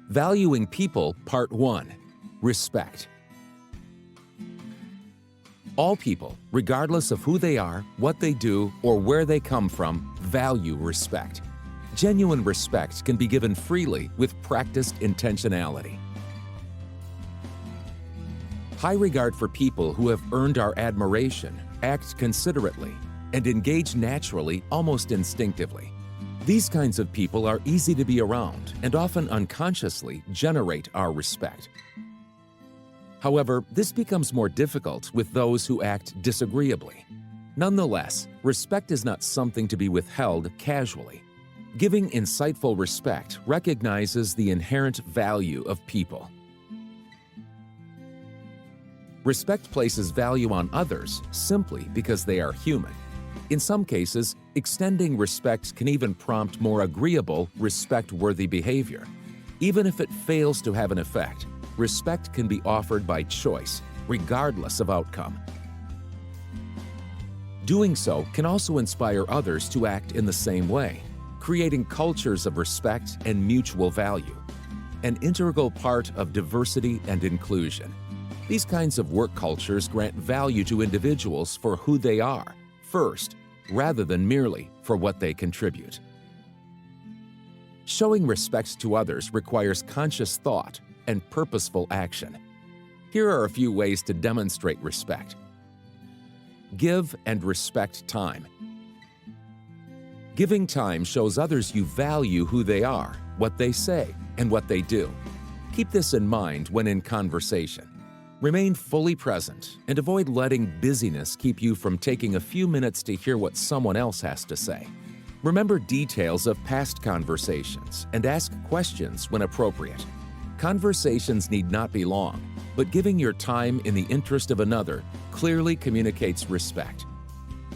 Valuing People, Part 1. Respect. All people, regardless of who they are, what they do, or where they come from, value respect. Genuine respect can be given freely with practiced intentionality. High regard for people who have earned our admiration, act considerately, and engage naturally, almost instinctively. These kinds of people are easy to be around and often unconsciously generate our respect. However, this becomes more difficult with those who act disagreeably. Nonetheless, respect is not something to be withheld casually. Giving insightful respect recognizes the inherent value of people. Respect places value on others simply because they are human. In some cases, extending respect can even prompt more agreeable, respect-worthy behavior. Even if it fails to have an effect, respect can be offered by choice, regardless of outcome. Doing so can also inspire others to act in the same way, creating cultures of respect and mutual value, an integral part of diversity and inclusion. These kinds of work cultures grant value to individuals for who they are, first, rather than merely for what they contribute. Showing respect to others requires conscious thought and purposeful action. Here are a few ways to demonstrate respect. Give and respect time. Giving time shows others you value who they are, what they say, and what they do. Keep this in mind when in conversation. Remain fully present and avoid letting busyness keep you from taking a few minutes to hear what someone else has to say. Remember details of past conversations and ask questions when appropriate. Conversations need not be long, but giving your time in the interest of another clearly communicates respect.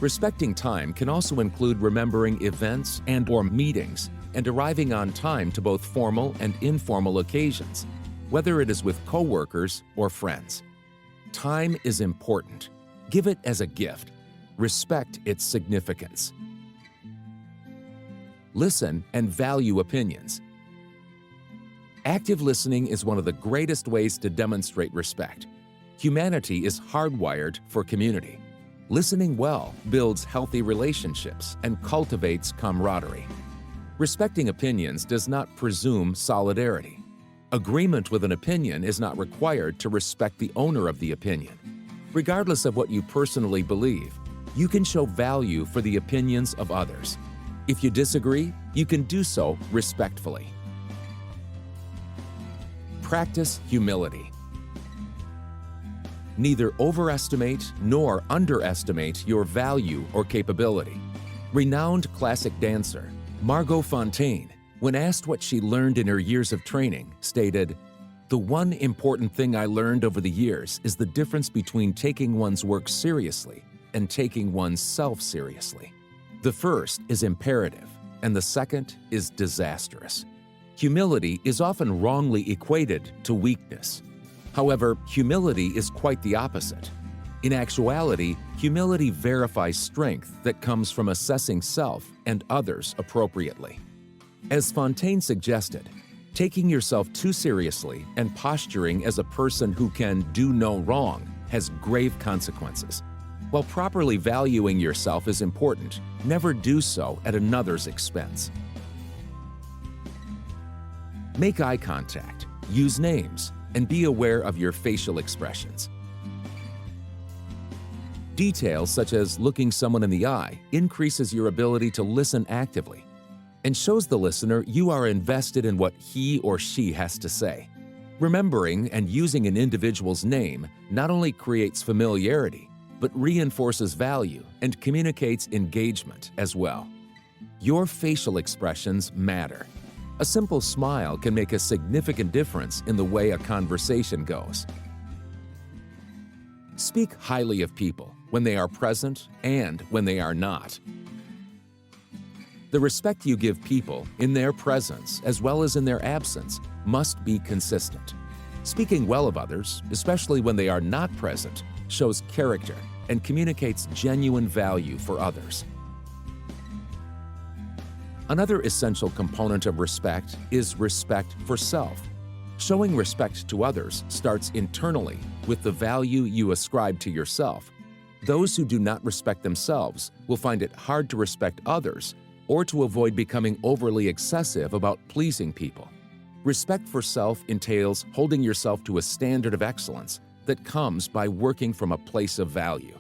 Respecting time can also include remembering events and/or meetings and arriving on time to both formal and informal occasions, whether it is with coworkers or friends. Time is important. Give it as a gift. Respect its significance. Listen and value opinions. Active listening is one of the greatest ways to demonstrate respect. Humanity is hardwired for community. Listening well builds healthy relationships and cultivates camaraderie. Respecting opinions does not presume solidarity. Agreement with an opinion is not required to respect the owner of the opinion. Regardless of what you personally believe, you can show value for the opinions of others. If you disagree, you can do so respectfully. Practice humility. Neither overestimate nor underestimate your value or capability. Renowned classic dancer Margot Fonteyn, when asked what she learned in her years of training, stated, "The one important thing I learned over the years is the difference between taking one's work seriously and taking one's self seriously. The first is imperative, and the second is disastrous." Humility is often wrongly equated to weakness. However, humility is quite the opposite. In actuality, humility verifies strength that comes from assessing self and others appropriately. As Fontaine suggested, taking yourself too seriously and posturing as a person who can do no wrong has grave consequences. While properly valuing yourself is important, never do so at another's expense. Make eye contact, use names, and be aware of your facial expressions. Details such as looking someone in the eye increases your ability to listen actively and shows the listener you are invested in what he or she has to say. Remembering and using an individual's name not only creates familiarity, but reinforces value and communicates engagement as well. Your facial expressions matter. A simple smile can make a significant difference in the way a conversation goes. Speak highly of people when they are present and when they are not. The respect you give people in their presence as well as in their absence must be consistent. Speaking well of others, especially when they are not present, shows character and communicates genuine value for others. Another essential component of respect is respect for self. Showing respect to others starts internally with the value you ascribe to yourself. Those who do not respect themselves will find it hard to respect others or to avoid becoming overly excessive about pleasing people. Respect for self entails holding yourself to a standard of excellence that comes by working from a place of value.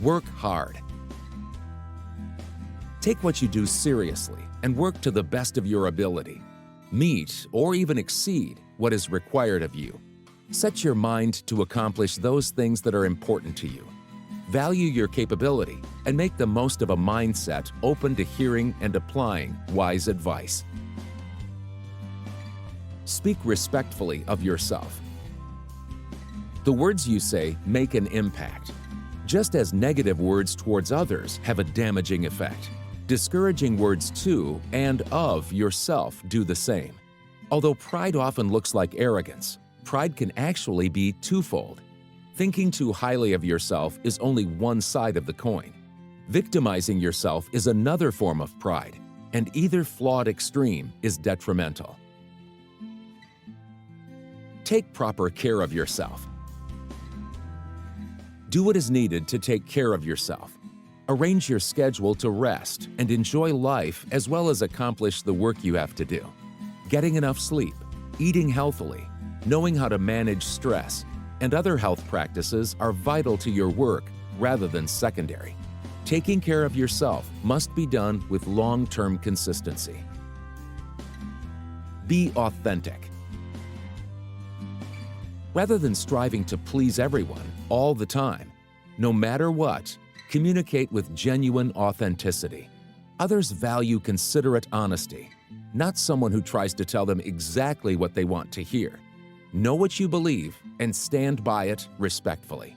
Work hard. Take what you do seriously and work to the best of your ability. Meet or even exceed what is required of you. Set your mind to accomplish those things that are important to you. Value your capability and make the most of a mindset open to hearing and applying wise advice. Speak respectfully of yourself. The words you say make an impact. Just as negative words towards others have a damaging effect, discouraging words to and of yourself do the same. Although pride often looks like arrogance, pride can actually be twofold. Thinking too highly of yourself is only one side of the coin. Victimizing yourself is another form of pride, and either flawed extreme is detrimental. Take proper care of yourself. Do what is needed to take care of yourself. Arrange your schedule to rest and enjoy life as well as accomplish the work you have to do. Getting enough sleep, eating healthily, knowing how to manage stress, and other health practices are vital to your work rather than secondary. Taking care of yourself must be done with long-term consistency. Be authentic. Rather than striving to please everyone all the time, no matter what, communicate with genuine authenticity. Others value considerate honesty, not someone who tries to tell them exactly what they want to hear. Know what you believe and stand by it respectfully.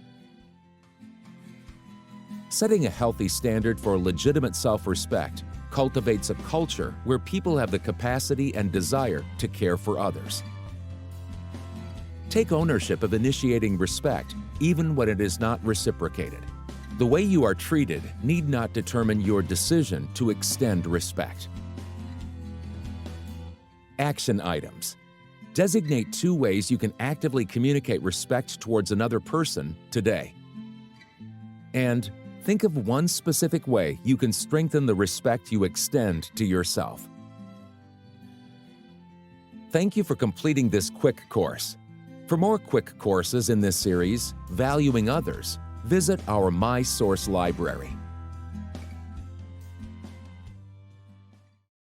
Setting a healthy standard for legitimate self-respect cultivates a culture where people have the capacity and desire to care for others. Take ownership of initiating respect, even when it is not reciprocated. The way you are treated need not determine your decision to extend respect. Action items. Designate 2 ways you can actively communicate respect towards another person today. And think of 1 specific way you can strengthen the respect you extend to yourself. Thank you for completing this quick course. For more quick courses in this series, Valuing Others, visit our My Source library.